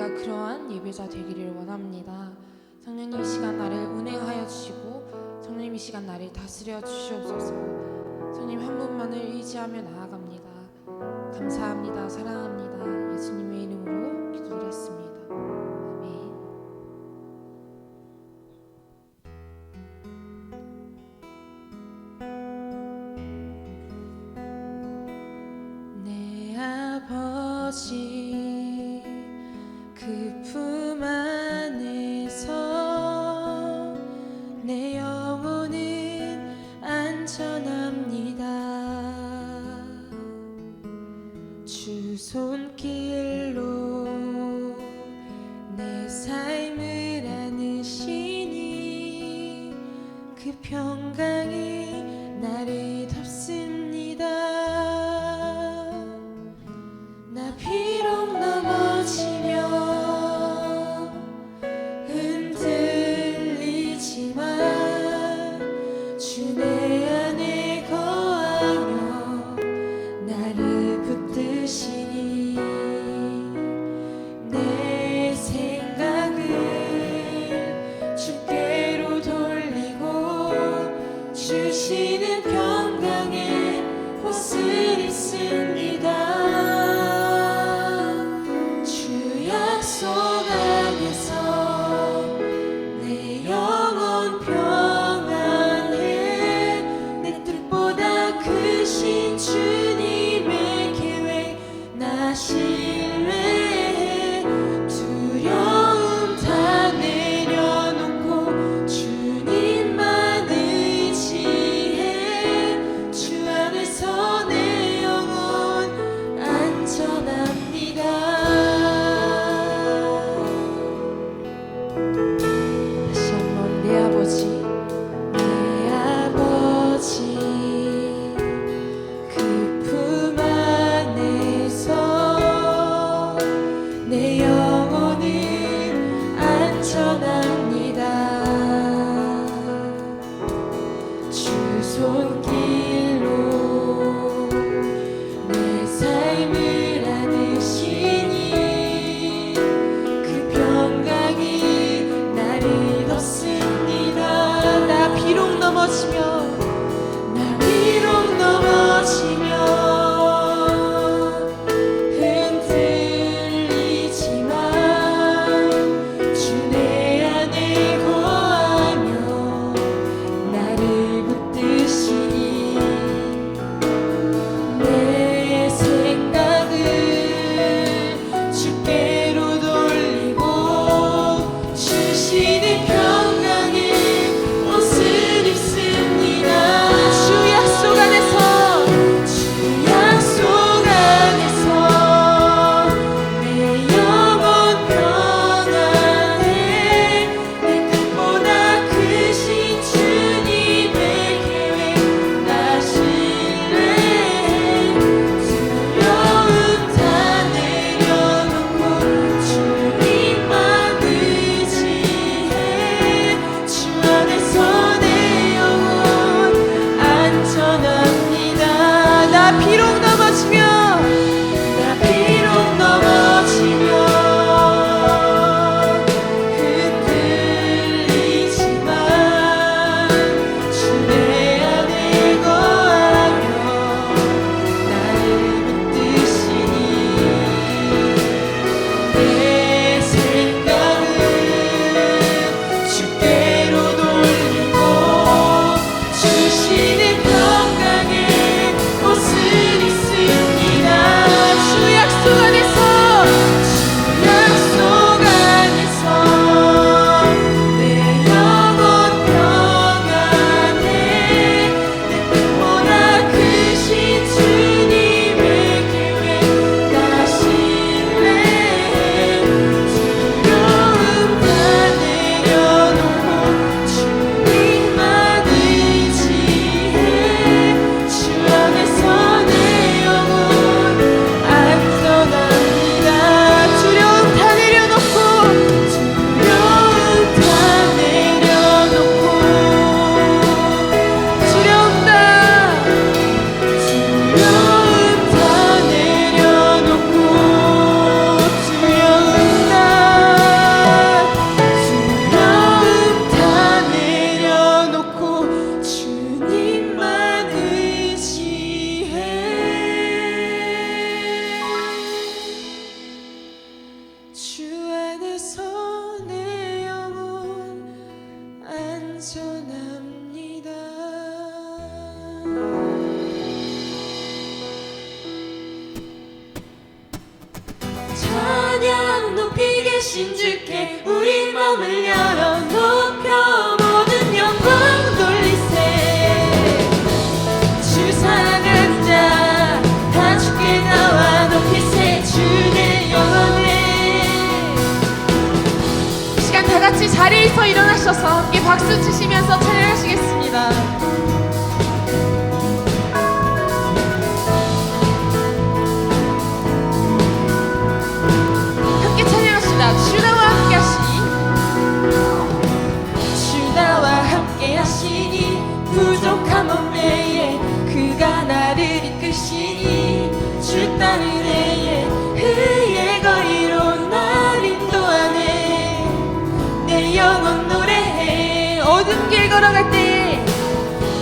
내가 그러한 예배자 되기를 원합니다. 성령님 이 시간 나를 운행하여 주시고 성령님 이 시간 나를 다스려 주시옵소서. 성령님 한 분만을 의지하며 나아갑니다. 감사합니다. 사랑합니다. 예수님의 이름으로 기도드렸습니다. 아멘. 내 아버지 그 품 안에서 내 영혼은 안전합니다. 주 손 찬양 높이 계신 주께 우리 마음을 열어 높여 모든 영광 돌리세. 주 사랑하는 자 다 주께 나와 높이세. 주의 영원해. 이 시간 다 같이 자리에서 일어나셔서 함께 박수 치시면서 찬양하시겠습니다. 주 나와 함께 하시니 주 나와 함께 하시니 부족한 몸매에 그가 나를 이끄시니 주 따르네 그의 거리로 날 인도하네. 내 영혼 노래해. 어두운 길 걸어갈 때에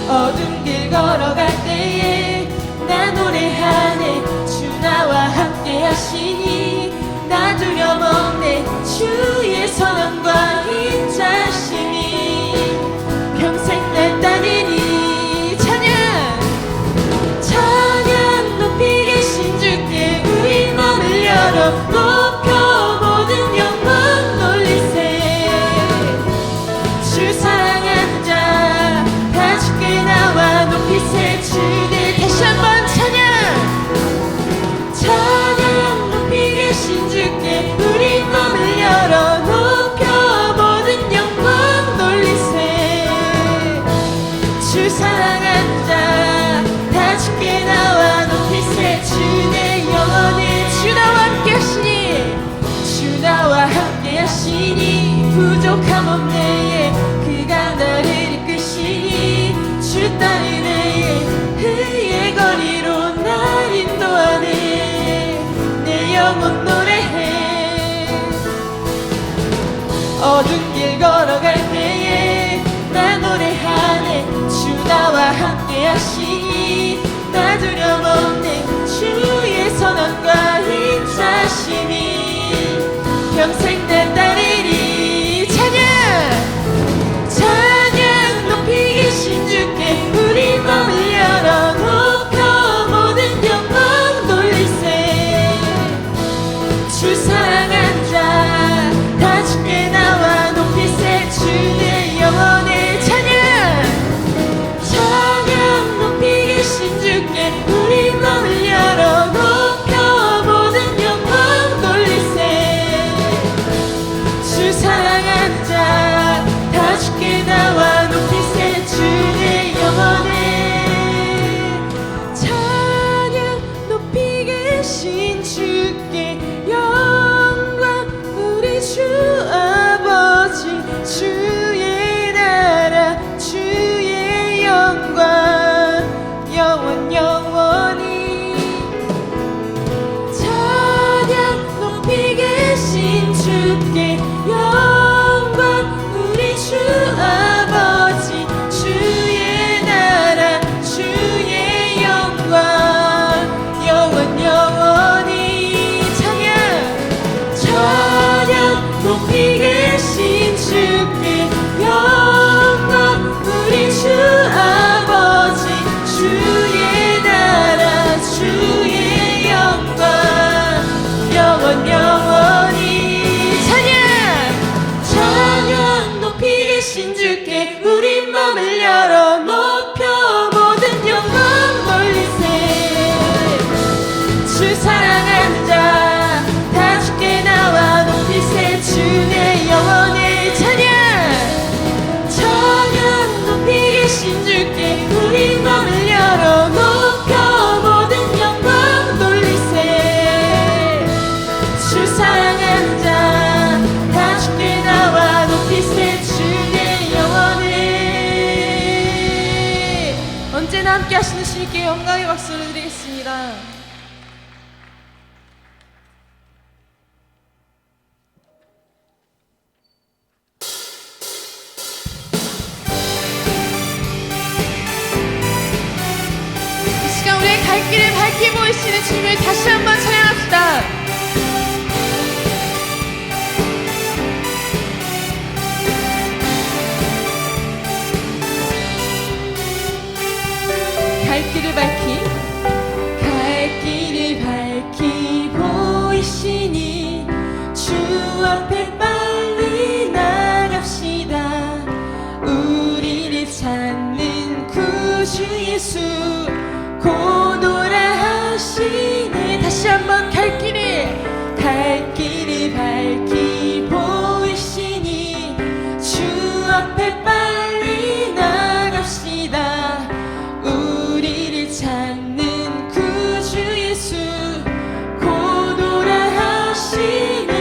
어두운 길 걸어갈 때에 나 노래하네. 주 나와 함께 하시니 나 두려움 없네. 주의 선언과 인자심이 평생 날 따르니. 찬양 찬양 높이 계신 주께 우리 마음을 열어 높여 모든 영광 돌리세. 주 사랑하는 자 다 주께 나와 높이세. 주들 다시 한번 찬양 찬양 높이 계신 주께 우리 마음을 열어 높여 모든 영광 돌리세. 주 사랑하는 자 다 주께 나와 높이세. 주의 영원해. 주 나와 함께 하시니 주 나와 함께 하시니 부족한 몸내에 그가 나를 이끄시니 주 따르네 그의 거리로 날 인도하네. 내 영혼 노래해. 어두운 길 걸어갈 때에 나 노래하네. 주 나와 함께 하시니 나 두려움 없네. 주의 선언과 인자심이 평생 날 따르리. 찬양 찬양 높이 계신 주께 우리 마음을 열어 높여 모든 영광 돌리세. 주 사랑하는 자 다 주께 나와 높이세. 주의 영원해. 찬양 찬양 높이 계신 주께 우리 마음을 열어 높여 모든 영광 돌리세. 주 사랑하는 자 다 주께 나와 높이세. 주의 영원해. 찬양 높이 계신 주께 영광 우리 주 아버지. 주의 나라 주의 영광 영원 영원히. 찬양 높이 계신 주께 영광 우리 주 아버지. 주의 나라 주의 영광 영원 영원히. 찬양 찬양 높이 계신 주께 영광 우리 주 아버지. 주의 나라 주의 영광 영원 영원히. 찬양 찬양 높이 계신 주께 우리 마음을 열어 높여 모든 영광 돌리세. 주 사랑하는 자 다 주께 나와 높이세. 주의 영원해. 찬양 찬양 높이 계신 주께 우리 마음을 열어 높여 모든 영광 돌리세. 주 사랑하는 자 다 주께 나와 높이세. 주의 영원해. 언제나 함께 하시는 주님께 영광의 박수를 드리겠습니다. 이 시간 우리의 갈 길을 밝히 보이시는 주님을 다시 한번 찬양합시다. 갈 길을 밝히 보이시니 길을 밝히 보이시니 주 앞에 빨리 나갑시다. 우리를 찾는 구주 예수 곧 오라 하시네.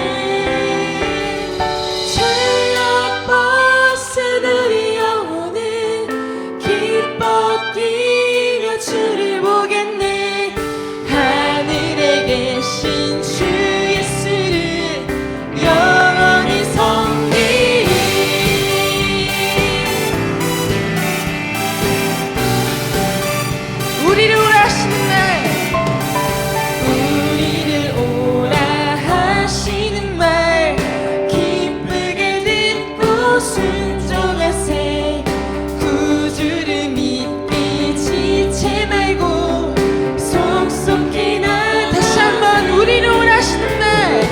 전력 버스들이 영혼은 기뻐 뛰며 주를 보겠네. 하늘에 계신 주 예수를 영원히 섬기리. 우리를 오라 하시는 날, 우리를 오라 하시는 말 기쁘게 듣고 순종하세. 구주를 믿기 지체 말고 속속히 나가. 다시 한번 우리를 오라 하시는 날,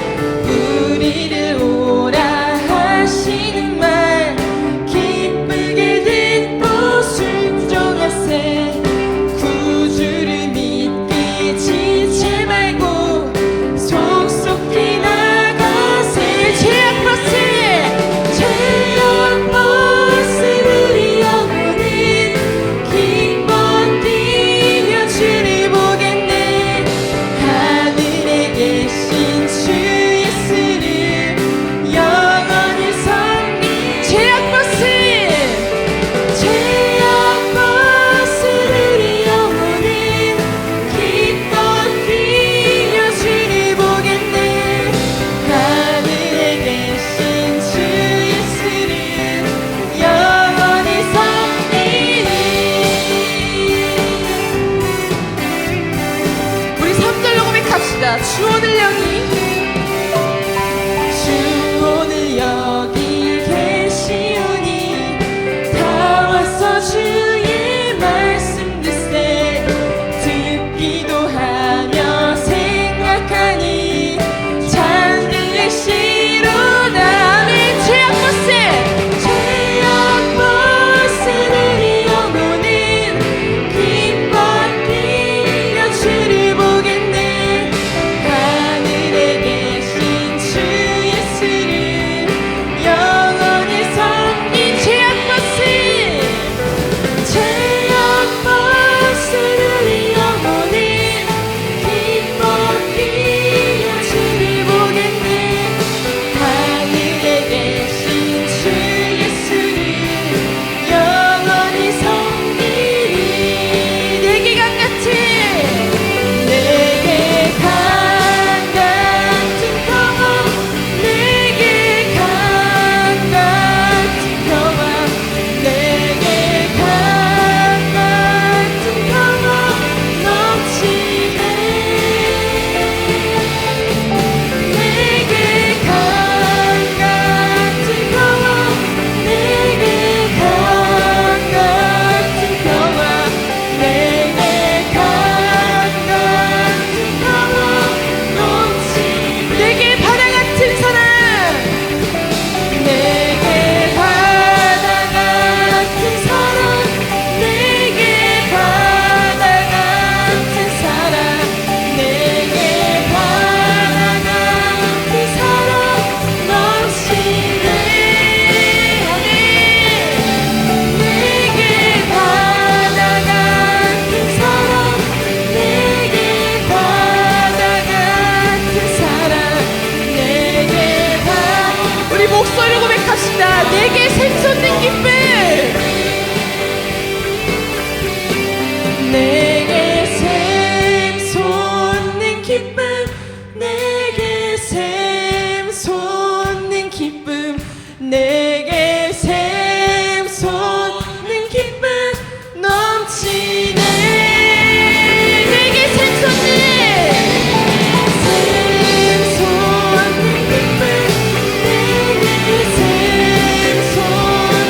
우리를 오라 하시는 말 기쁘게 듣고 순종하세. 구주를 믿기 지체 말고 속속히 나가세. 죄악 버스들이 영혼은 기뻐 뛰며 주를 보겠네. 하늘에 계신 주 예수를 영원히 섬기. 죄악 버스, 죄악 버스들이 영혼은 기뻐 뛰며 주를 보겠네. 하늘에 계신 주 예수를 영원히 섬기리. 우리 3절로 고백합시다. 주 오늘 여기, 주 오늘 여기 계시오니 다 와서 주의 말씀 듣세. 듣기도 하며 생각하니 잠들리시로다. 아멘. 죄악 버스, 죄악 버스들이 영혼은 기뻐 뛰며 주를 보겠네. 하늘에 계신 주 예수를 영원히 섬기. 죄악 버스, 죄악 버스들이 영혼은 기뻐 뛰며 주를 보겠네. 하늘에 계신 주 예수를 영원히 섬기리. 내게 강 같은, 내게 강 같은 평화, 내게 강 같은 평화, 내게 강 같은 평화 넘치네. 내게 강 같은 평화, 내게 강 같은 평화, 내게 강 같은 평화 넘치네. 내게 바다 같은 사랑, 내게 바다 같은 사랑, 내게 바다 같은 사랑, 내게 바다 같은 사랑 넘치네. 내게 바다 같은 사랑, 내게 바다 같은 사랑, 내게 바다. 우리 목소리로 고백합시다. 내게 샘솟는 기쁨, 내게 샘솟는 기쁨, 내게 샘솟는 기쁨, 내게 샘솟는 기쁨 넘치네. 내게 샘솟는, 샘솟는 기쁨, 내게 샘솟는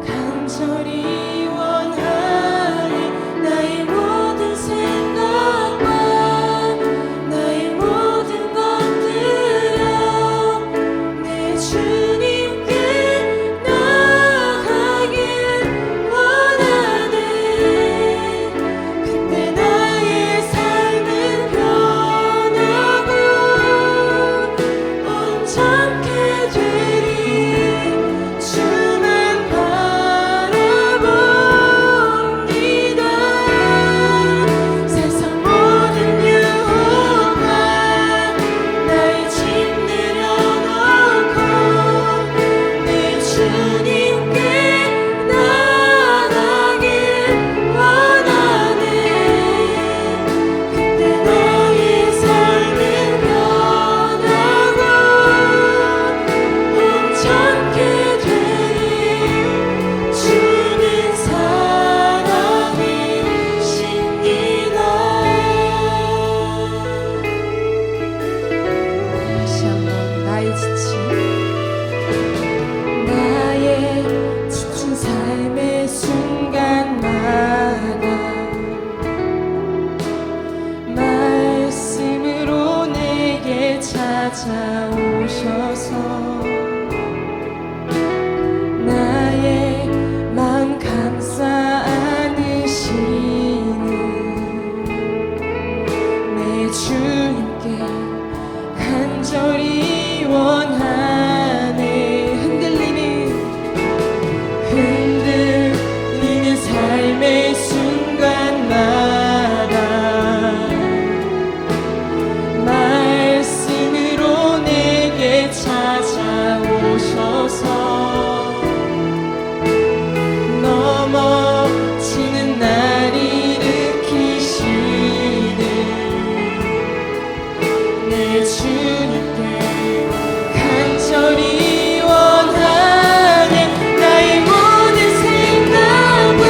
간절히 원하네. 나의 모든 생각과 나의 모든 것들여 내 주님께 나아가길 원하네. 그때 나의 삶은 변하고 온전케 되리. 주만 바라봅니다. 세상 모든 유혹과 나의 짐 내려놓고 내 주님께 나아가길 원하네. 그때 나의 삶은 변하고 온전케 되리. 주는 사랑이십니다. 다시 한번 나의 지친 삶의 순간마다 말씀으로 내게 찾아오셔서 나의 마음 감싸 안으시는 내 주님께 간절히 원하네. 흔들리는 삶의 순간마다 말씀으로 내게 찾아오셔서 넘어지는 날 일으키시는 내 주님께 간절히 원하네. 나의 모든 생각과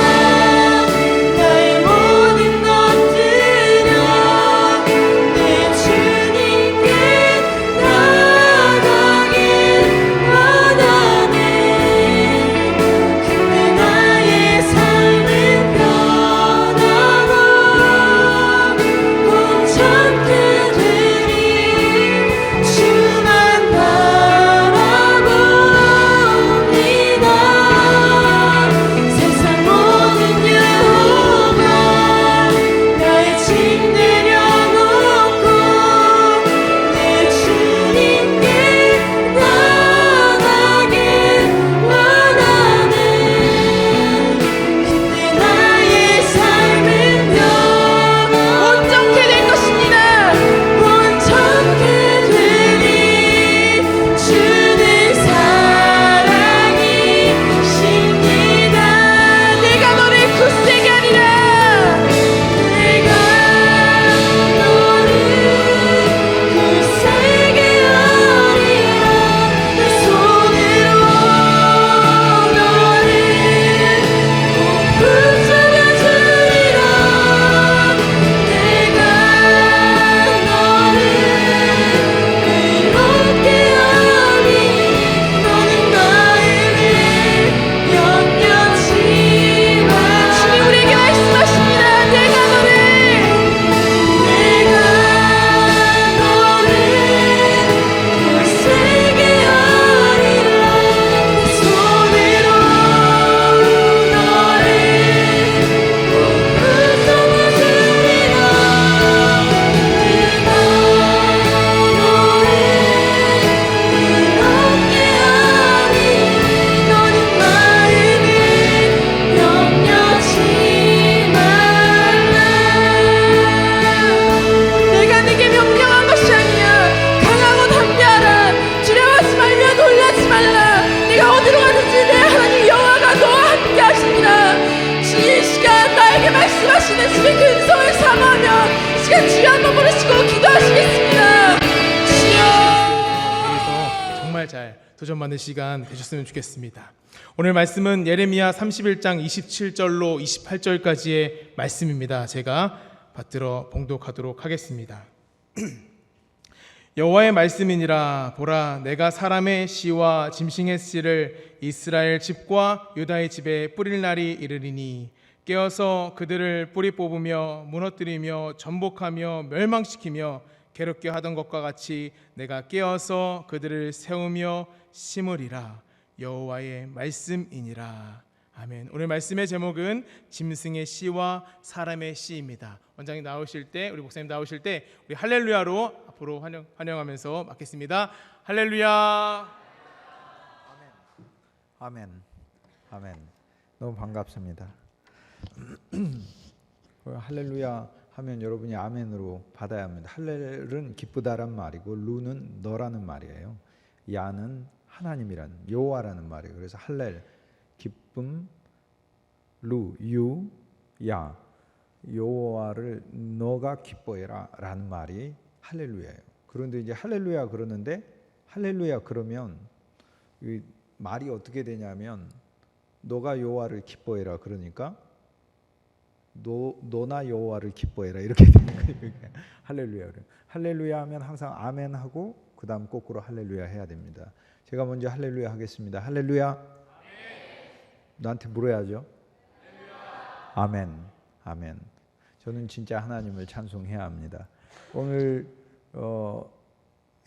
나의 모든 것들여 내 주님께 나아가길 원하네. 그때 나의 삶은 변하고 온전케 되리. 주만 바라봅니다. 세상 모든 유혹과 나의 짐 내려놓고 내 주님께 나아가길 원하네. 그때 나의 삶은 온전케 될 것입니다. 온전케 되리. 주는 사랑이십니다. 내가 너를 굳세게 하리라. 내가 너를 굳세게 하리라. 내 손으로 너를 꼭 붙잡아주리라. 내가 너를 의롭게 하리. 너는 나의 일 염려치 말라. 주님 우리에게 말씀하십니다. 내가 너를 굳세게 하리라. 내 손으로 너를 꼭 붙잡아주리라. 내가 너를 의롭게 하리. 너는 나의 일 염려치 말라. 내가 네게 명령한 것이 아니야. 강하고 담대하라. 두려워하지 말며 놀라지 말라. 네가 어디로 가든지 내 하나님 여호와가 너와 함께 하십니다. 주님 이 시간 나에게 말씀하시는 주의 근성을 사모하며 이 시간 주여 한번 부르시고 기도하시겠습니다. 주여. 그래서 정말 잘 도전받는 시간 되셨으면 좋겠습니다. 오늘 말씀은 예레미야 31장 27절로 28절까지의 말씀입니다. 제가 받들어 봉독하도록 하겠습니다. 여호와의 말씀이니라. 보라, 내가 사람의 씨와 짐승의 씨를 이스라엘 집과 유다의 집에 뿌릴 날이 이르리니 깨어서 그들을 뿌리 뽑으며 무너뜨리며 전복하며 멸망시키며 괴롭게 하던 것과 같이 내가 깨어서 그들을 세우며 심으리라. 여호와의 말씀이니라. 아멘. 오늘 말씀의 제목은 짐승의 씨와 사람의 씨입니다. 원장님 나오실 때, 우리 목사님 나오실 때 우리 할렐루야로 앞으로 환영하면서 맡겠습니다. 할렐루야. 아멘. 아멘. 너무 반갑습니다. 할렐루야 하면 여러분이 아멘으로 받아야 합니다. 할렐은 기쁘다란 말이고 루는 너라는 말이에요. 야는 하나님이란 여호와라는 말이에요. 그래서 할렐 기쁨, 루, 유, 야 여호와를 너가 기뻐해라 라는 말이 할렐루야예요. 그런데 이제 할렐루야 그러는데 할렐루야 그러면 이 말이 어떻게 되냐면 너가 여호와를 기뻐해라 그러니까 너나 여호와를 기뻐해라 이렇게 되는 거예요. 할렐루야. 할렐루야 하면 항상 아멘 하고 그 다음 거꾸로 할렐루야 해야 됩니다. 제가 먼저 할렐루야 하겠습니다. 할렐루야. 나한테 물어야죠. 아멘. 아멘. 저는 진짜 하나님을 찬송해야 합니다. 오늘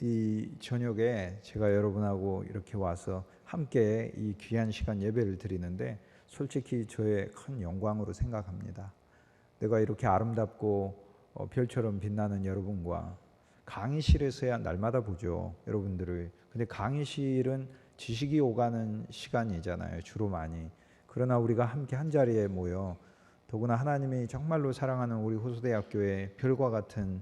이 저녁에 제가 여러분하고 이렇게 와서 함께 이 귀한 시간 예배를 드리는데 솔직히 저의 큰 영광으로 생각합니다. 내가 이렇게 아름답고 별처럼 빛나는 여러분과 강의실에서야 날마다 보죠, 여러분들을. 근데 강의실은 지식이 오가는 시간이잖아요, 주로 많이. 그러나 우리가 함께 한 자리에 모여 더구나 하나님이 정말로 사랑하는 우리 호수대학교의 별과 같은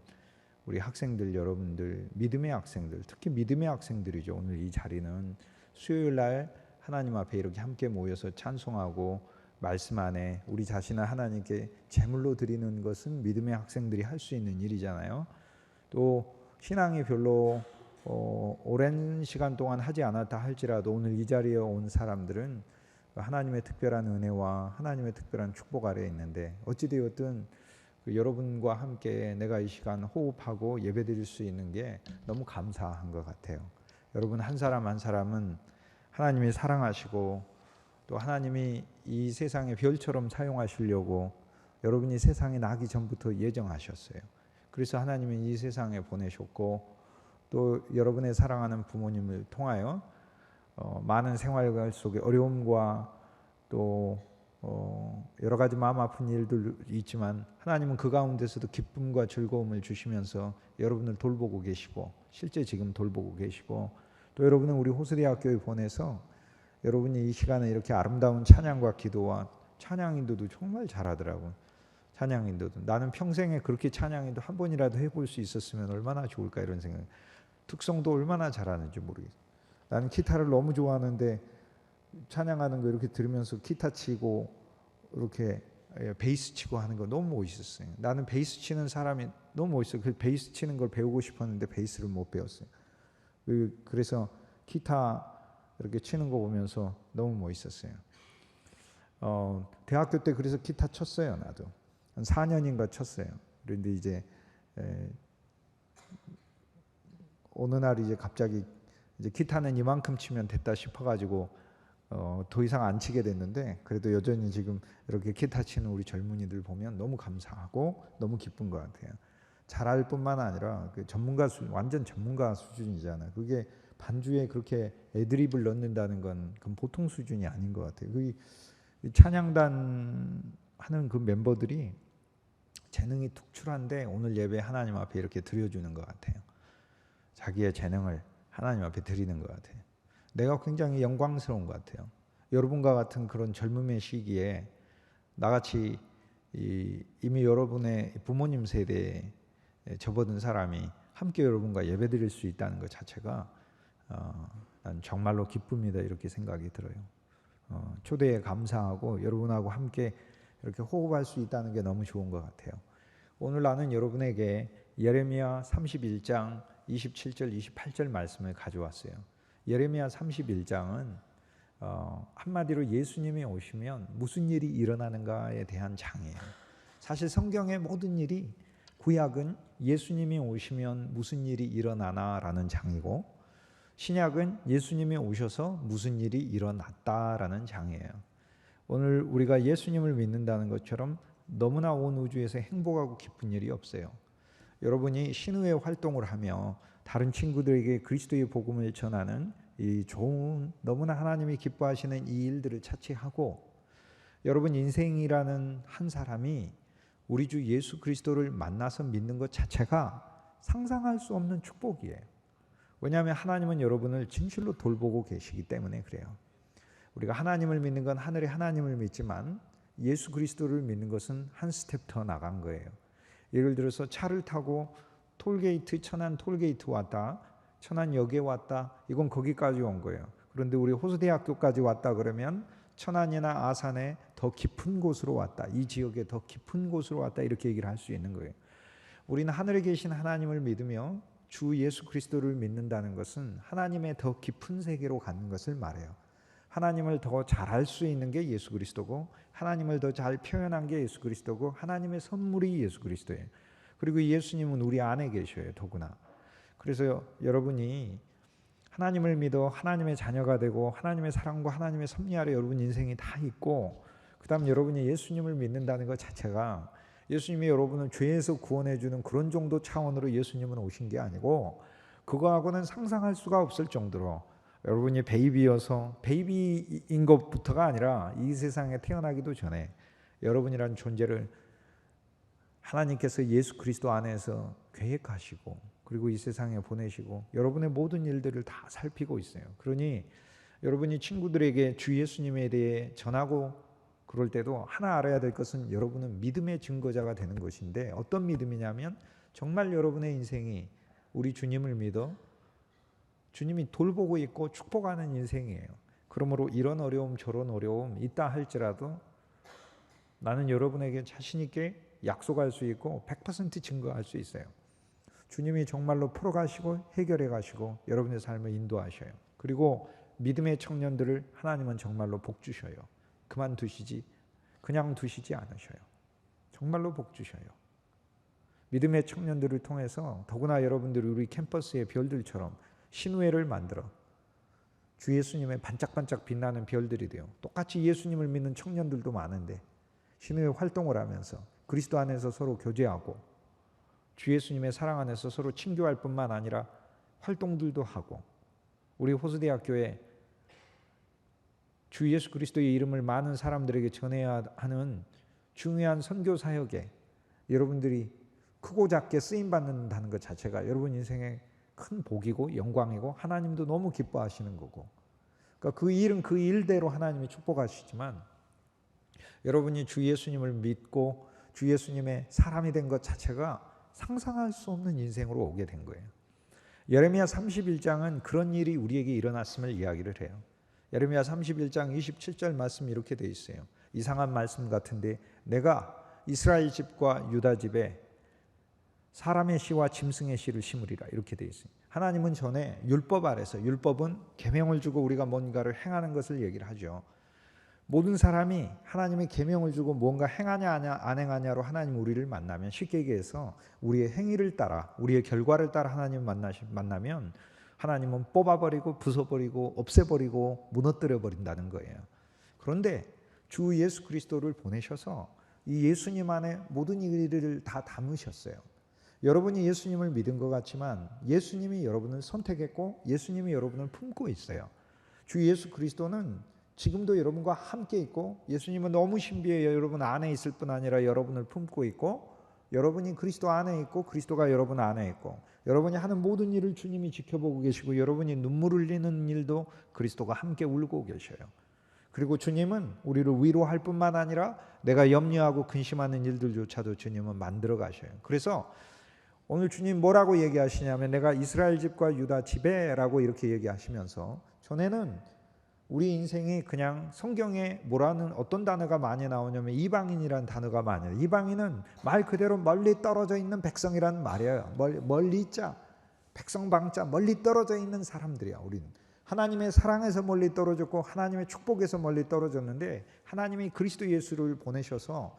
우리 학생들 여러분들, 믿음의 학생들, 특히 믿음의 학생들이죠. 오늘 이 자리는 수요일 날 하나님 앞에 이렇게 함께 모여서 찬송하고 말씀 안에 우리 자신을 하나님께 제물로 드리는 것은 믿음의 학생들이 할 수 있는 일이잖아요. 또 신앙이 별로 오랜 시간 동안 하지 않았다 할지라도 오늘 이 자리에 온 사람들은 하나님의 특별한 은혜와 하나님의 특별한 축복 아래에 있는데 어찌되었든 여러분과 함께 내가 이 시간 호흡하고 예배드릴 수 있는 게 너무 감사한 것 같아요. 여러분 한 사람 한 사람은 하나님이 사랑하시고 또 하나님이 이 세상의 별처럼 사용하시려고 여러분이 세상에 나기 전부터 예정하셨어요. 그래서 하나님은 이 세상에 보내셨고 또 여러분의 사랑하는 부모님을 통하여 많은 생활 속에 어려움과 또 여러 가지 마음 아픈 일들 있지만 하나님은 그 가운데서도 기쁨과 즐거움을 주시면서 여러분을 돌보고 계시고 실제 지금 돌보고 계시고 또 여러분은 우리 호수대학교에 보내서 여러분이 이 시간에 이렇게 아름다운 찬양과 기도와 찬양 인도도 정말 잘하더라고요. 찬양 인도도 나는 평생에 그렇게 찬양 인도 한 번이라도 해볼 수 있었으면 얼마나 좋을까 이런 생각. 특성도 얼마나 잘하는지 모르겠어요. 나는 기타를 너무 좋아하는데 찬양하는 거 이렇게 들으면서 기타 치고 이렇게 베이스 치고 하는 거 너무 멋있었어요. 나는 베이스 치는 사람이 너무 멋있어요. 그 베이스 치는 걸 배우고 싶었는데 베이스를 못 배웠어요. 그래서 기타 이렇게 치는 거 보면서 너무 멋있었어요. 대학교 때 그래서 기타 쳤어요. 나도 한 4년인가 쳤어요. 그런데 이제 어느 날 이제 갑자기 이제 기타는 이만큼 치면 됐다 싶어가지고 더 이상 안 치게 됐는데 그래도 여전히 지금 이렇게 기타 치는 우리 젊은이들 보면 너무 감사하고 너무 기쁜 것 같아요. 잘할 뿐만 아니라 그 완전 전문가 수준이잖아요. 그게 반주에 그렇게 애드립을 넣는다는 건 그건 보통 수준이 아닌 것 같아요. 그 찬양단 하는 그 멤버들이 재능이 특출한데 오늘 예배 하나님 앞에 이렇게 드려주는 것 같아요. 자기의 재능을 하나님 앞에 드리는 것 같아요. 내가 굉장히 영광스러운 것 같아요. 여러분과 같은 그런 젊음의 시기에 나같이 이미 여러분의 부모님 세대에 접어든 사람이 함께 여러분과 예배드릴 수 있다는 것 자체가 난 정말로 기쁩니다. 이렇게 생각이 들어요. 초대에 감사하고 여러분하고 함께 이렇게 호흡할 수 있다는 게 너무 좋은 것 같아요. 오늘 나는 여러분에게 예레미야 31장 27절 28절 말씀을 가져왔어요. 예레미야 31장은 한마디로 예수님이 오시면 무슨 일이 일어나는가에 대한 장이에요. 사실 성경의 모든 일이 구약은 예수님이 오시면 무슨 일이 일어나나라는 장이고, 신약은 예수님이 오셔서 무슨 일이 일어났다라는 장이에요. 오늘 우리가 예수님을 믿는다는 것처럼 너무나 온 우주에서 행복하고 기쁜 일이 없어요. 여러분이 신우의 활동을 하며 다른 친구들에게 그리스도의 복음을 전하는 이 좋은, 너무나 하나님이 기뻐하시는 이 일들을 차치하고, 여러분 인생이라는 한 사람이 우리 주 예수 그리스도를 만나서 믿는 것 자체가 상상할 수 없는 축복이에요. 왜냐하면 하나님은 여러분을 진실로 돌보고 계시기 때문에 그래요. 우리가 하나님을 믿는 건 하늘의 하나님을 믿지만 예수 그리스도를 믿는 것은 한 스텝 더 나간 거예요. 예를 들어서 차를 타고 톨게이트, 천안 톨게이트 왔다, 천안역에 왔다, 이건 거기까지 온 거예요. 그런데 우리 호수대학교까지 왔다 그러면 천안이나 아산에 더 깊은 곳으로 왔다, 이 지역에 더 깊은 곳으로 왔다, 이렇게 얘기를 할 수 있는 거예요. 우리는 하늘에 계신 하나님을 믿으며 주 예수 그리스도를 믿는다는 것은 하나님의 더 깊은 세계로 가는 것을 말해요. 하나님을 더 잘할 수 있는 게 예수 그리스도고, 하나님을 더 잘 표현한 게 예수 그리스도고, 하나님의 선물이 예수 그리스도예요. 그리고 예수님은 우리 안에 계셔요, 더구나. 그래서 여러분이 하나님을 믿어 하나님의 자녀가 되고 하나님의 사랑과 하나님의 섭리 아래 여러분 인생이 다 있고, 그 다음 여러분이 예수님을 믿는다는 것 자체가 예수님이 여러분을 죄에서 구원해 주는 그런 정도 차원으로 예수님은 오신 게 아니고, 그거하고는 상상할 수가 없을 정도로 여러분이 베이비여서, 베이비인 것부터가 아니라 이 세상에 태어나기도 전에 여러분이라는 존재를 하나님께서 예수 그리스도 안에서 계획하시고, 그리고 이 세상에 보내시고 여러분의 모든 일들을 다 살피고 있어요. 그러니 여러분이 친구들에게 주 예수님에 대해 전하고 그럴 때도 하나 알아야 될 것은 여러분은 믿음의 증거자가 되는 것인데, 어떤 믿음이냐면 정말 여러분의 인생이 우리 주님을 믿어 주님이 돌보고 있고 축복하는 인생이에요. 그러므로 이런 어려움 저런 어려움 있다 할지라도 나는 여러분에게 자신 있게 약속할 수 있고 100% 증거할 수 있어요. 주님이 정말로 풀어가시고 해결해 가시고 여러분의 삶을 인도하셔요. 그리고 믿음의 청년들을 하나님은 정말로 복 주셔요. 그냥 두시지 않으셔요. 정말로 복 주셔요. 믿음의 청년들을 통해서 더구나 여러분들이 우리 캠퍼스의 별들처럼 신우회를 만들어 주 예수님의 반짝반짝 빛나는 별들이 돼요. 똑같이 예수님을 믿는 청년들도 많은데 신우회 활동을 하면서 그리스도 안에서 서로 교제하고 주 예수님의 사랑 안에서 서로 친교할 뿐만 아니라 활동들도 하고, 우리 호수대학교에 주 예수 그리스도의 이름을 많은 사람들에게 전해야 하는 중요한 선교 사역에 여러분들이 크고 작게 쓰임받는다는 것 자체가 여러분 인생의 큰 복이고 영광이고 하나님도 너무 기뻐하시는 거고, 그러니까 그 일은 그 일대로 하나님이 축복하시지만 여러분이 주 예수님을 믿고 주 예수님의 사람이 된 것 자체가 상상할 수 없는 인생으로 오게 된 거예요. 예레미야 31장은 그런 일이 우리에게 일어났음을 이야기를 해요. 예레미야 31장 27절 말씀이 이렇게 돼 있어요. 이상한 말씀 같은데, 내가 이스라엘 집과 유다 집에 사람의 씨와 짐승의 씨를 심으리라, 이렇게 돼 있어요. 하나님은 전에 율법 아래서, 율법은 계명을 주고 우리가 뭔가를 행하는 것을 얘기를 하죠. 모든 사람이 하나님의 계명을 주고 뭔가 행하냐 안 행하냐로 하나님 우리를 만나면, 쉽게 얘기해서 우리의 행위를 따라 우리의 결과를 따라 하나님 만나면 하나님은 뽑아버리고 부숴버리고 없애버리고 무너뜨려버린다는 거예요. 그런데 주 예수 그리스도를 보내셔서 이 예수님 안에 모든 일을 다 담으셨어요. 여러분이 예수님을 믿은 것 같지만 예수님이 여러분을 선택했고 예수님이 여러분을 품고 있어요. 주 예수 그리스도는 지금도 여러분과 함께 있고, 예수님은 너무 신비해요. 여러분 안에 있을 뿐 아니라 여러분을 품고 있고, 여러분이 그리스도 안에 있고 그리스도가 여러분 안에 있고, 여러분이 하는 모든 일을 주님이 지켜보고 계시고, 여러분이 눈물 흘리는 일도 그리스도가 함께 울고 계셔요. 그리고 주님은 우리를 위로할 뿐만 아니라 내가 염려하고 근심하는 일들조차도 주님은 만들어 가셔요. 그래서 오늘 주님 뭐라고 얘기하시냐면, 내가 이스라엘 집과 유다 집에라고 이렇게 얘기하시면서, 전에는 우리 인생이 그냥 성경에 뭐라는 어떤 단어가 많이 나오냐면 이방인이라는 단어가 많이 나와요. 이방인은 말 그대로 멀리 떨어져 있는 백성이라는 말이에요. 멀리 있자, 백성 방자, 멀리 떨어져 있는 사람들이야. 우리는 하나님의 사랑에서 멀리 떨어졌고 하나님의 축복에서 멀리 떨어졌는데, 하나님이 그리스도 예수를 보내셔서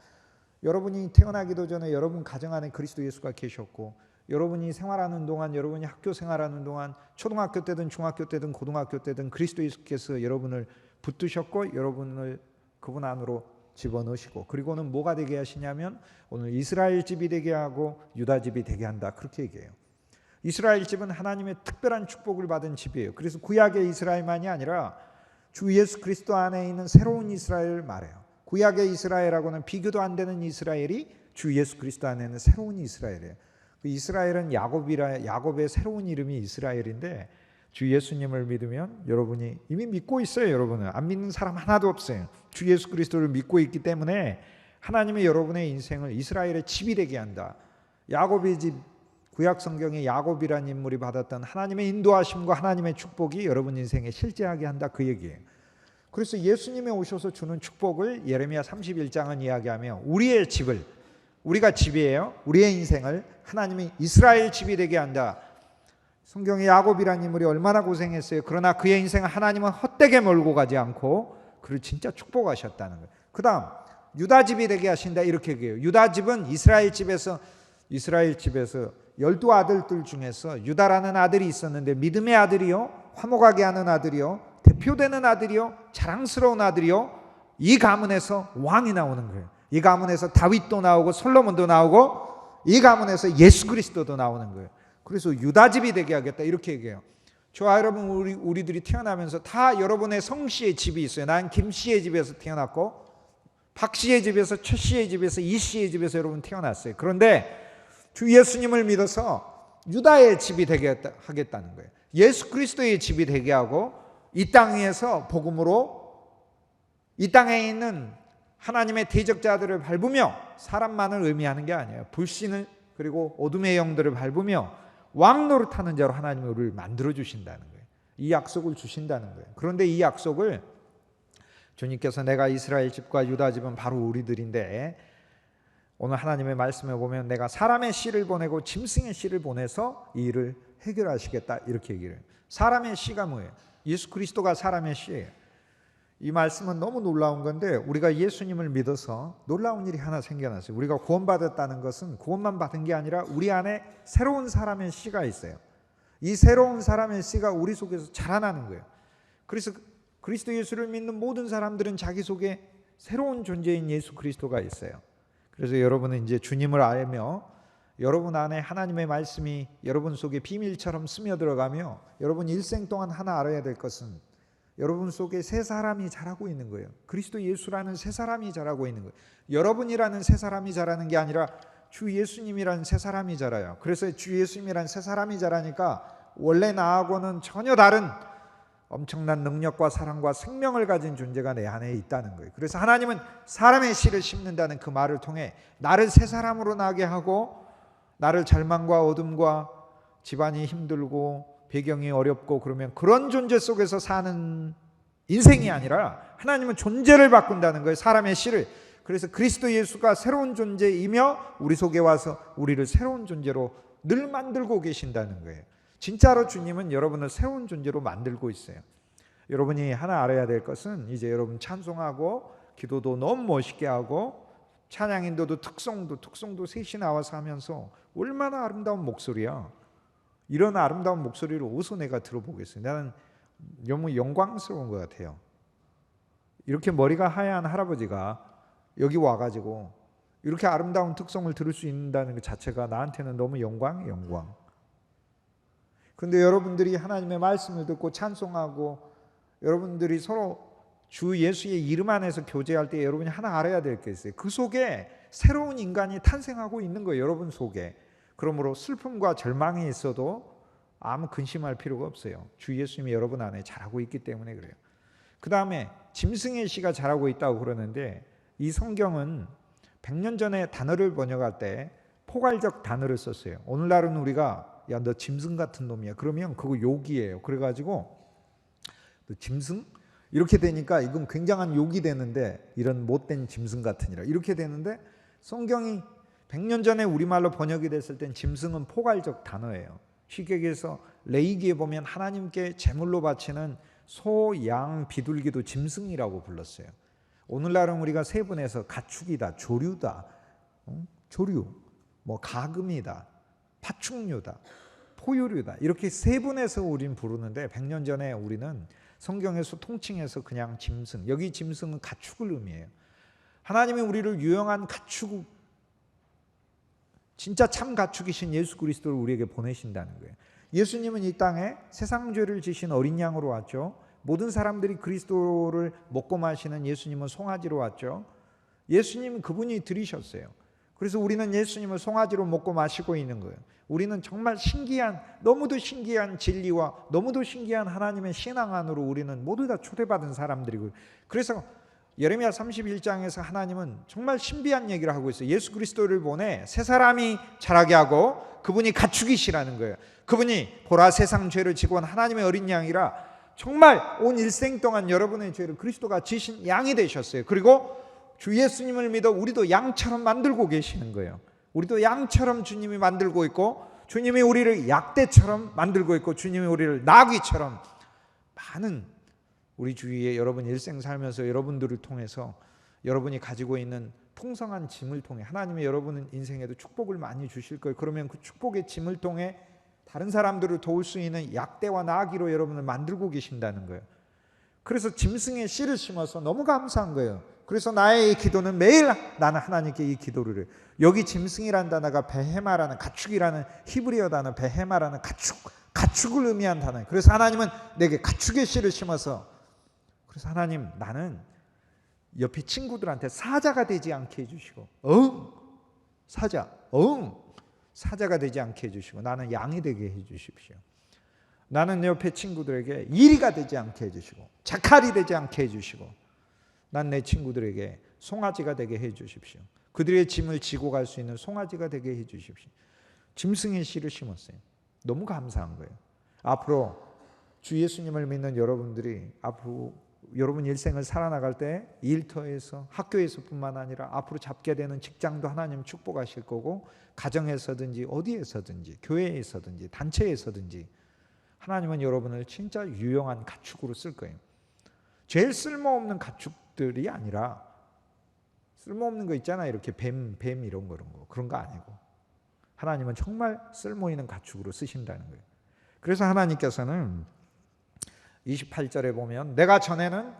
여러분이 태어나기도 전에 여러분 가정 안에 그리스도 예수가 계셨고, 여러분이 생활하는 동안, 여러분이 학교 생활하는 동안, 초등학교 때든 중학교 때든 고등학교 때든 그리스도 예수께서 여러분을 붙드셨고 여러분을 그분 안으로 집어넣으시고, 그리고는 뭐가 되게 하시냐면 오늘 이스라엘 집이 되게 하고 유다 집이 되게 한다, 그렇게 얘기해요. 이스라엘 집은 하나님의 특별한 축복을 받은 집이에요. 그래서 구약의 이스라엘만이 아니라 주 예수 그리스도 안에 있는 새로운 이스라엘을 말해요. 구약의 이스라엘하고는 비교도 안 되는 이스라엘이 주 예수 그리스도 안에 있는 새로운 이스라엘이에요. 그 이스라엘은 야곱의 새로운 이름이 이스라엘인데, 주 예수님을 믿으면 여러분이 이미 믿고 있어요. 여러분은 안 믿는 사람 하나도 없어요. 주 예수 그리스도를 믿고 있기 때문에 하나님이 여러분의 인생을 이스라엘의 집이 되게 한다. 야곱의 집, 구약 성경에 야곱이라는 인물이 받았던 하나님의 인도하심과 하나님의 축복이 여러분 인생에 실제하게 한다, 그 얘기예요. 그래서 예수님이 오셔서 주는 축복을 예레미야 31장은 이야기하며 우리의 집을, 우리가 집이에요. 우리의 인생을 하나님이 이스라엘 집이 되게 한다. 성경에 야곱이라는 인물이 얼마나 고생했어요. 그러나 그의 인생을 하나님은 헛되게 몰고 가지 않고 그를 진짜 축복하셨다는 거예요. 그 다음 유다 집이 되게 하신다, 이렇게 얘기해요. 유다 집은 이스라엘 집에서 12아들들 중에서 유다라는 아들이 있었는데, 믿음의 아들이요, 화목하게 하는 아들이요, 대표되는 아들이요, 자랑스러운 아들이요, 이 가문에서 왕이 나오는 거예요. 이 가문에서 다윗도 나오고 솔로몬도 나오고 이 가문에서 예수 그리스도도 나오는 거예요. 그래서 유다 집이 되게 하겠다, 이렇게 얘기해요. 저와 여러분, 우리들이 태어나면서 다 여러분의 성씨의 집이 있어요. 난 김씨의 집에서 태어났고 박씨의 집에서, 최씨의 집에서, 이씨의 집에서 여러분 태어났어요. 그런데 주 예수님을 믿어서 유다의 집이 되게 하겠다는 거예요. 예수 그리스도의 집이 되게 하고 이 땅에서 복음으로 이 땅에 있는 하나님의 대적자들을 밟으며, 사람만을 의미하는 게 아니에요. 불신을, 그리고 어둠의 영들을 밟으며 왕 노릇하는 자로 하나님이 우리를 만들어 주신다는 거예요. 이 약속을 주신다는 거예요. 그런데 이 약속을 주님께서 내가 이스라엘 집과 유다 집은 바로 우리들인데, 오늘 하나님의 말씀에 보면 내가 사람의 씨를 보내고 짐승의 씨를 보내서 이 일을 해결하시겠다, 이렇게 얘기를 해요. 사람의 씨가 뭐예요? 예수 그리스도가 사람의 씨예요. 이 말씀은 너무 놀라운 건데, 우리가 예수님을 믿어서 놀라운 일이 하나 생겨났어요. 우리가 구원받았다는 것은 구원만 받은 게 아니라 우리 안에 새로운 사람의 씨가 있어요. 이 새로운 사람의 씨가 우리 속에서 자라나는 거예요. 그래서 그리스도 예수를 믿는 모든 사람들은 자기 속에 새로운 존재인 예수 그리스도가 있어요. 그래서 여러분은 이제 주님을 알며 여러분 안에 하나님의 말씀이 여러분 속에 비밀처럼 스며들어가며, 여러분 일생 동안 하나 알아야 될 것은 여러분 속에 새 사람이 자라고 있는 거예요. 그리스도 예수라는 새 사람이 자라고 있는 거예요. 여러분이라는 새 사람이 자라는 게 아니라 주 예수님이라는 새 사람이 자라요. 그래서 주 예수님이라는 새 사람이 자라니까 원래 나하고는 전혀 다른 엄청난 능력과 사랑과 생명을 가진 존재가 내 안에 있다는 거예요. 그래서 하나님은 사람의 씨를 심는다는 그 말을 통해 나를 새 사람으로 나게 하고, 나를 절망과 어둠과 집안이 힘들고 배경이 어렵고 그러면 그런 존재 속에서 사는 인생이 아니라 하나님은 존재를 바꾼다는 거예요. 사람의 씨를. 그래서 그리스도 예수가 새로운 존재이며 우리 속에 와서 우리를 새로운 존재로 늘 만들고 계신다는 거예요. 진짜로 주님은 여러분을 새로운 존재로 만들고 있어요. 여러분이 하나 알아야 될 것은, 이제 여러분 찬송하고 기도도 너무 멋있게 하고 찬양인도도 특송도 셋이 나와서 하면서 얼마나 아름다운 목소리야. 이런 아름다운 목소리를 어디서 내가 들어보겠어요. 나는 너무 영광스러운 것 같아요. 이렇게 머리가 하얀 할아버지가 여기 와가지고 이렇게 아름다운 특송을 들을 수 있다는 것 자체가 나한테는 너무 영광. 그런데 여러분들이 하나님의 말씀을 듣고 찬송하고 여러분들이 서로 주 예수의 이름 안에서 교제할 때 여러분이 하나 알아야 될 게 있어요. 그 속에 새로운 인간이 탄생하고 있는 거예요. 여러분 속에. 그러므로 슬픔과 절망이 있어도 아무 근심할 필요가 없어요. 주 예수님이 여러분 안에 자라고 있기 때문에 그래요. 그 다음에 짐승의 씨가 자라고 있다고 그러는데, 이 성경은 100년 전에 단어를 번역할 때 포괄적 단어를 썼어요. 오늘날은 우리가 야 너 짐승 같은 놈이야 그러면 그거 욕이에요. 그래가지고 너 짐승? 이렇게 되니까 이건 굉장한 욕이 되는데, 이런 못된 짐승 같으니라 이렇게 되는데, 성경이 100년 전에 우리말로 번역이 됐을 땐 짐승은 포괄적 단어예요. 쉽게 얘기해서 레위기에 보면 하나님께 제물로 바치는 소, 양, 비둘기도 짐승이라고 불렀어요. 오늘날은 우리가 세분해서 가축이다, 조류다, 조류, 뭐 가금이다, 파충류다, 포유류다, 이렇게 세분해서 우린 부르는데 100년 전에 우리는 성경에서 통칭해서 그냥 짐승, 여기 짐승은 가축을 의미해요. 하나님이 우리를 유용한 가축, 진짜 참 가축이신 예수 그리스도를 우리에게 보내신다는 거예요. 예수님은 이 땅에 세상 죄를 지신 어린 양으로 왔죠. 모든 사람들이 그리스도를 먹고 마시는 예수님은 송아지로 왔죠. 예수님은 그분이 들이셨어요. 그래서 우리는 예수님을 송아지로 먹고 마시고 있는 거예요. 우리는 정말 신기한, 너무도 신기한 진리와 너무도 신기한 하나님의 신앙 안으로 우리는 모두 다 초대받은 사람들이고, 그래서 예레미야 31장에서 하나님은 정말 신비한 얘기를 하고 있어요. 예수 그리스도를 보내 새 사람이 자라게 하고 그분이 가축이시라는 거예요. 그분이 보라 세상 죄를 지고 온 하나님의 어린 양이라, 정말 온 일생 동안 여러분의 죄를 그리스도가 지신 양이 되셨어요. 그리고 주 예수님을 믿어 우리도 양처럼 만들고 계시는 거예요. 우리도 양처럼 주님이 만들고 있고, 주님이 우리를 약대처럼 만들고 있고, 주님이 우리를 나귀처럼, 많은 우리 주위에 여러분 일생 살면서 여러분들을 통해서 여러분이 가지고 있는 풍성한 짐을 통해 하나님이 여러분 인생에도 축복을 많이 주실 거예요. 그러면 그 축복의 짐을 통해 다른 사람들을 도울 수 있는 약대와 나귀로 여러분을 만들고 계신다는 거예요. 그래서 짐승의 씨를 심어서 너무 감사한 거예요. 그래서 나의 이 기도는 매일 나는 하나님께 이 기도를 해요. 여기 짐승이라는 단어가 베헤마라는, 가축이라는 히브리어 단어 베헤마라는 가축을 의미한 단어예요. 그래서 하나님은 내게 가축의 씨를 심어서, 그래서 하나님, 나는 옆에 친구들한테 사자가 되지 않게 해주시고, 사자가 되지 않게 해주시고, 나는 양이 되게 해주십시오. 나는 옆에 친구들에게 이리가 되지 않게 해주시고, 자칼이 되지 않게 해주시고, 난 내 친구들에게 송아지가 되게 해주십시오. 그들의 짐을 지고 갈 수 있는 송아지가 되게 해주십시오. 짐승의 씨를 심었어요. 너무 감사한 거예요. 앞으로 주 예수님을 믿는 여러분들이 앞으로 여러분 일생을 살아나갈 때 일터에서, 학교에서뿐만 아니라 앞으로 잡게 되는 직장도 하나님 축복하실 거고, 가정에서든지 어디에서든지 교회에서든지 단체에서든지 하나님은 여러분을 진짜 유용한 가축으로 쓸 거예요. 제일 쓸모없는 가축들이 아니라, 쓸모없는 거 있잖아요. 이렇게 뱀 이런 거 그런 거 아니고, 하나님은 정말 쓸모있는 가축으로 쓰신다는 거예요. 그래서 하나님께서는 28절에 보면 내가 전에는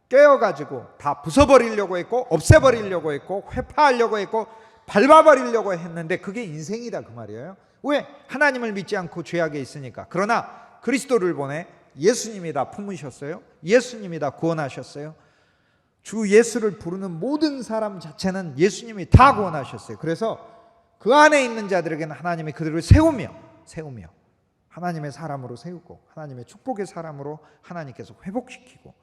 깨어가지고 다 부숴버리려고 했고 없애버리려고 했고 회파하려고 했고 밟아버리려고 했는데 그게 인생이다 그 말이에요. 왜? 하나님을 믿지 않고 죄악에 있으니까. 그러나 그리스도를 보내 예수님이 다 품으셨어요. 예수님이 다 구원하셨어요. 주 예수를 부르는 모든 사람 자체는 예수님이 다 구원하셨어요. 그래서 그 안에 있는 자들에게는 하나님이 그들을 세우며 하나님의 사람으로 세우고, 하나님의 축복의 사람으로 하나님께서 회복시키고,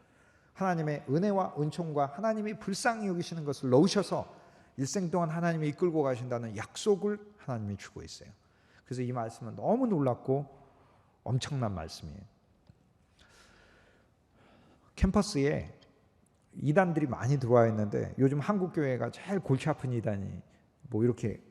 하나님의 은혜와 은총과 하나님이 불쌍히 여기시는 것을 넣으셔서 일생 동안 하나님이 이끌고 가신다는 약속을 하나님이 주고 있어요. 그래서 이 말씀은 너무 놀랍고 엄청난 말씀이에요. 캠퍼스에 이단들이 많이 들어와 있는데, 요즘 한국 교회가 제일 골치 아픈 이단이 뭐 이렇게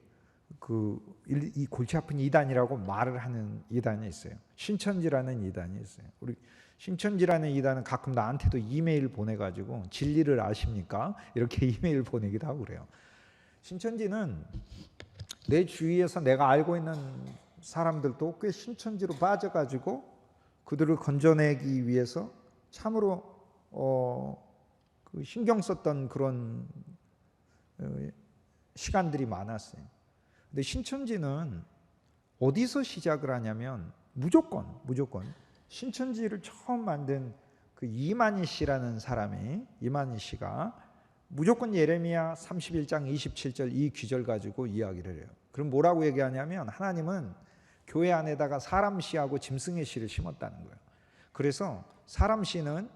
이 골치 아픈 이단이라고 말을 하는 이단이 있어요. 신천지라는 이단이 있어요. 우리 신천지라는 이단은 가끔 나한테도 이메일 보내가지고 진리를 아십니까? 이렇게 이메일 보내기도 하고 그래요. 신천지는 내 주위에서 내가 알고 있는 사람들도 꽤 신천지로 빠져가지고 그들을 건져내기 위해서 참으로 신경 썼던 그런 시간들이 많았어요. 근데 신천지는 어디서 시작을 하냐면 무조건 신천지를 처음 만든 그 이만희 씨라는 사람이, 이만희 씨가 무조건 예레미야 31장 27절 이 귀절 가지고 이야기를 해요. 그럼 뭐라고 얘기하냐면 하나님은 교회 안에다가 사람 씨하고 짐승의 씨를 심었다는 거예요. 그래서 사람 씨는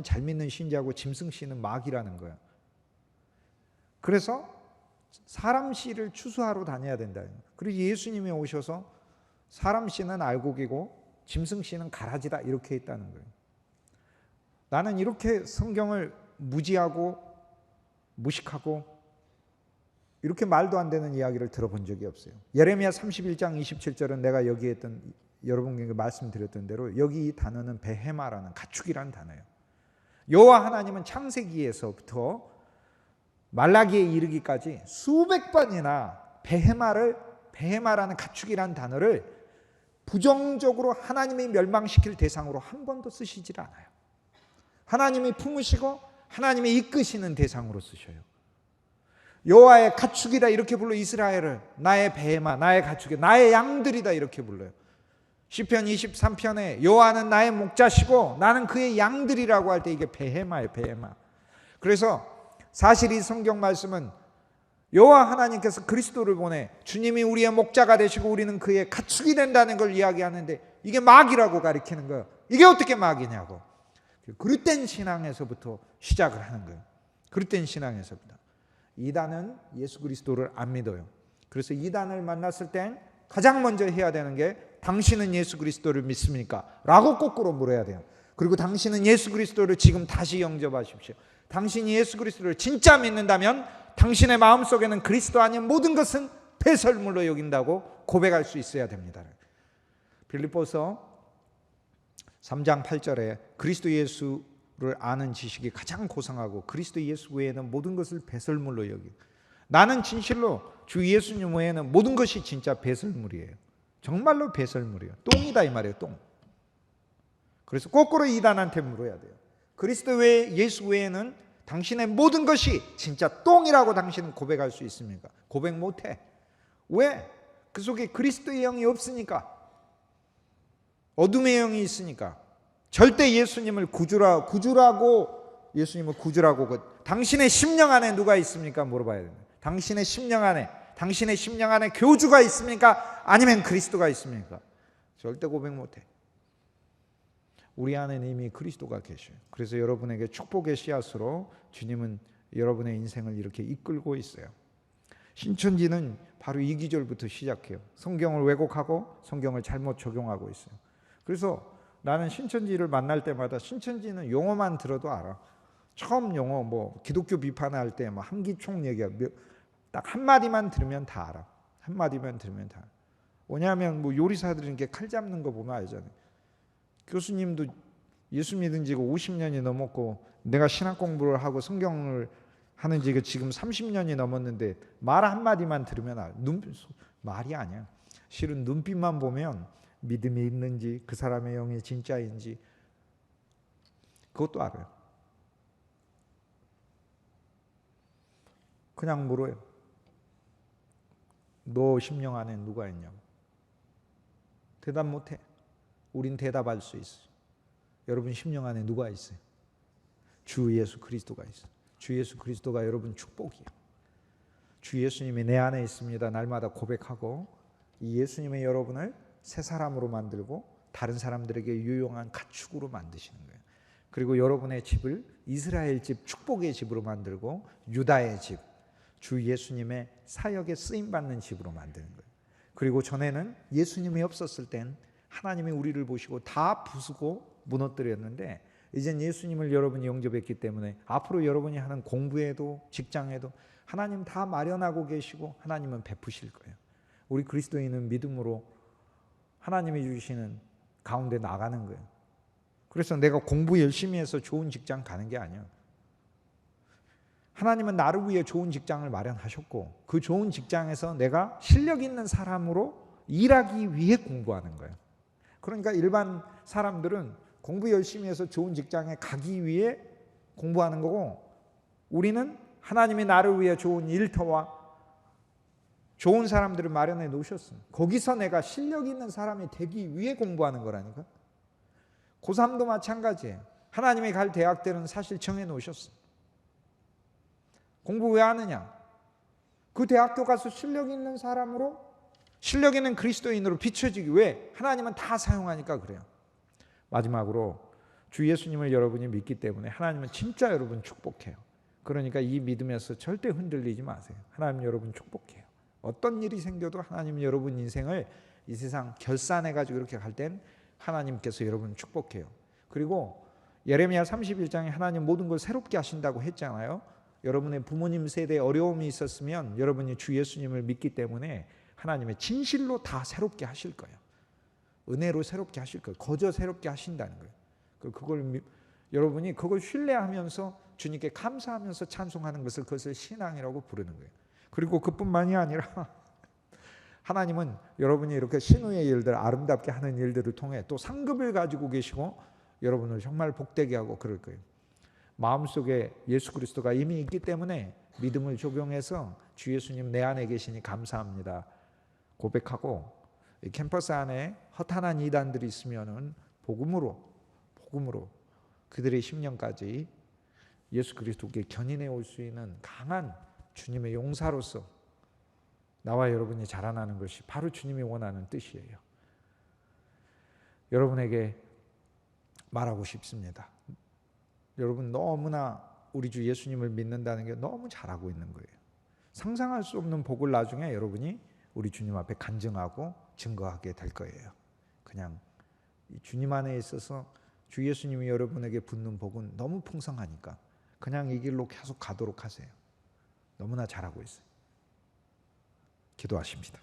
잘 믿는 신자고 짐승 씨는 마귀라는 거예요. 그래서 사람 씨를 추수하러 다녀야 된다. 그리고 예수님이 오셔서 사람 씨는 알곡이고 짐승 씨는 가라지다 이렇게 했다는 거예요. 나는 이렇게 성경을 무지하고 무식하고 이렇게 말도 안 되는 이야기를 들어본 적이 없어요. 예레미야 31장 27절은 내가 여기에 했던, 여러분에게 말씀드렸던 대로 여기 이 단어는 베헤마라는 가축이라는 단어예요. 여호와 하나님은 창세기에서부터 말라기에 이르기까지 수백 번이나 베헤마라는 가축이라는 단어를 부정적으로 하나님이 멸망시킬 대상으로 한 번도 쓰시질 않아요. 하나님이 품으시고 하나님이 이끄시는 대상으로 쓰셔요. 여호와의 가축이다 이렇게 불러 이스라엘을. 나의 베헤마, 나의 가축이, 나의 양들이다 이렇게 불러요. 시편 23편에 여호와는 나의 목자시고 나는 그의 양들이라고 할 때 이게 베헤마예요. 베헤마. 그래서 사실 이 성경 말씀은 여호와 하나님께서 그리스도를 보내 주님이 우리의 목자가 되시고 우리는 그의 가축이 된다는 걸 이야기하는데 이게 마귀라고 가리키는 거예요. 이게 어떻게 마귀냐고. 그릇된 신앙에서부터 시작을 하는 거예요. 그릇된 신앙에서부터. 이단은 예수 그리스도를 안 믿어요. 그래서 이단을 만났을 땐 가장 먼저 해야 되는 게 당신은 예수 그리스도를 믿습니까? 라고 거꾸로 물어야 돼요. 그리고 당신은 예수 그리스도를 지금 다시 영접하십시오. 당신이 예수 그리스도를 진짜 믿는다면 당신의 마음속에는 그리스도 아닌 모든 것은 배설물로 여긴다고 고백할 수 있어야 됩니다. 빌립보서 3장 8절에 그리스도 예수를 아는 지식이 가장 고상하고 그리스도 예수 외에는 모든 것을 배설물로 여기. 나는 진실로 주 예수님 외에는 모든 것이 진짜 배설물이에요. 정말로 배설물이에요. 똥이다 이 말이에요. 똥. 그래서 거꾸로 이단한테 물어야 돼요. 그리스도 외에 예수 외에는 당신의 모든 것이 진짜 똥이라고 당신은 고백할 수 있습니까? 고백 못해. 왜? 그 속에 그리스도의 영이 없으니까. 어둠의 영이 있으니까. 절대 예수님을 구주라고 예수님을 구주라고 당신의 심령 안에 누가 있습니까? 물어봐야 됩니다. 당신의 심령 안에 교주가 있습니까? 아니면 그리스도가 있습니까? 절대 고백 못해. 우리 안에는 이미 그리스도가 계셔요. 그래서 여러분에게 축복의 씨앗으로 주님은 여러분의 인생을 이렇게 이끌고 있어요. 신천지는 바로 이 기절부터 시작해요. 성경을 왜곡하고 성경을 잘못 적용하고 있어요. 그래서 나는 신천지를 만날 때마다 신천지는 용어만 들어도 알아. 처음 용어 뭐 기독교 비판할 때 뭐 한기총 얘기야. 딱 한마디만 들으면 다 알아. 한마디만 들으면 다 알아. 왜냐하면 뭐 요리사들이 이렇게 칼 잡는 거 보면 알잖아요. 교수님도 예수 믿은 지가 50년이 넘었고 내가 신학 공부를 하고 성경을 하는 지가 지금 30년이 넘었는데 말 한마디만 들으면 알아. 말이 아니야. 실은 눈빛만 보면 믿음이 있는지 그 사람의 영이 진짜인지 그것도 알아요. 그냥 물어요. 너 심령 안에 누가 있냐고. 대답 못해. 우린 대답할 수 있어요. 여러분 심령 안에 누가 있어요? 주 예수 그리스도가 있어요. 주 예수 그리스도가 여러분 축복이에요. 주 예수님이 내 안에 있습니다. 날마다 고백하고 이 예수님의 여러분을 새 사람으로 만들고 다른 사람들에게 유용한 가축으로 만드시는 거예요. 그리고 여러분의 집을 이스라엘 집, 축복의 집으로 만들고 유다의 집, 주 예수님의 사역에 쓰임받는 집으로 만드는 거예요. 그리고 전에는 예수님이 없었을 땐 하나님이 우리를 보시고 다 부수고 무너뜨렸는데 이젠 예수님을 여러분이 영접했기 때문에 앞으로 여러분이 하는 공부에도 직장에도 하나님 다 마련하고 계시고 하나님은 베푸실 거예요. 우리 그리스도인은 믿음으로 하나님이 주시는 가운데 나가는 거예요. 그래서 내가 공부 열심히 해서 좋은 직장 가는 게 아니야. 하나님은 나를 위해 좋은 직장을 마련하셨고 그 좋은 직장에서 내가 실력 있는 사람으로 일하기 위해 공부하는 거예요. 그러니까 일반 사람들은 공부 열심히 해서 좋은 직장에 가기 위해 공부하는 거고 우리는 하나님이 나를 위해 좋은 일터와 좋은 사람들을 마련해 놓으셨어요. 거기서 내가 실력 있는 사람이 되기 위해 공부하는 거라니까. 고3도 마찬가지예요. 하나님이 갈 대학들은 사실 정해 놓으셨어요. 공부 왜 하느냐? 그 대학교 가서 실력 있는 사람으로 실력 있는 그리스도인으로 비춰지기 위해 하나님은 다 사용하니까 그래요. 마지막으로 주 예수님을 여러분이 믿기 때문에 하나님은 진짜 여러분 축복해요. 그러니까 이 믿음에서 절대 흔들리지 마세요. 하나님 여러분 축복해요. 어떤 일이 생겨도 하나님 여러분 인생을 이 세상 결산해가지고 이렇게 갈 땐 하나님께서 여러분 축복해요. 그리고 예레미야 31장에 하나님 모든 걸 새롭게 하신다고 했잖아요. 여러분의 부모님 세대에 어려움이 있었으면 여러분이 주 예수님을 믿기 때문에 하나님의 진실로 다 새롭게 하실 거예요. 은혜로 새롭게 하실 거예요. 거저 새롭게 하신다는 거예요. 그걸 여러분이 그걸 신뢰하면서 주님께 감사하면서 찬송하는 것을 그것을 신앙이라고 부르는 거예요. 그리고 그뿐만이 아니라 하나님은 여러분이 이렇게 신우의 일들, 아름답게 하는 일들을 통해 또 상급을 가지고 계시고 여러분을 정말 복되게 하고 그럴 거예요. 마음속에 예수 그리스도가 이미 있기 때문에 믿음을 적용해서 주 예수님 내 안에 계시니 감사합니다 고백하고, 이 캠퍼스 안에 허탄한 이단들이 있으면은 복음으로 그들의 심령까지 예수 그리스도께 견인해 올 수 있는 강한 주님의 용사로서 나와 여러분이 자라나는 것이 바로 주님이 원하는 뜻이에요. 여러분에게 말하고 싶습니다. 여러분 너무나 우리 주 예수님을 믿는다는 게 너무 잘하고 있는 거예요. 상상할 수 없는 복을 나중에 여러분이 우리 주님 앞에 간증하고 증거하게 될 거예요. 그냥 이 주님 안에 있어서 주 예수님이 여러분에게 붓는 복은 너무 풍성하니까 그냥 이 길로 계속 가도록 하세요. 너무나 잘하고 있어요. 기도하십니다.